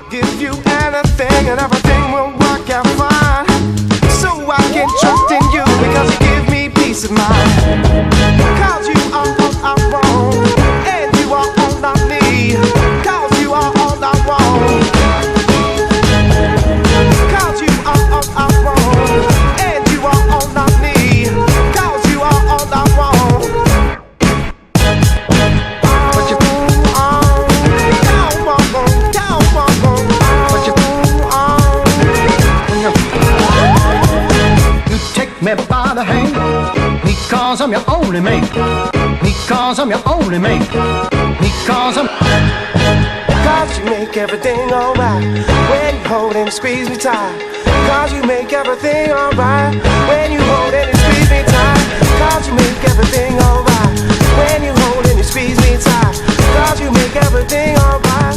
I'll give you anything and everything will work out fine. So I can trust in you because you give me peace of mind. Cause you are all I want, and you are all I need. Cause you are all I want. Cause you are all I want, and you are all I need. Cause you are all I want. Me by the hand, because I'm your only mate. Because I'm your only mate. Because I'm. Cause you make everything alright when you hold and squeeze me tight. Cause you make everything alright when you hold and squeeze me tight. Cause you make everything alright when you hold and you squeeze me tight. Cause you make everything alright.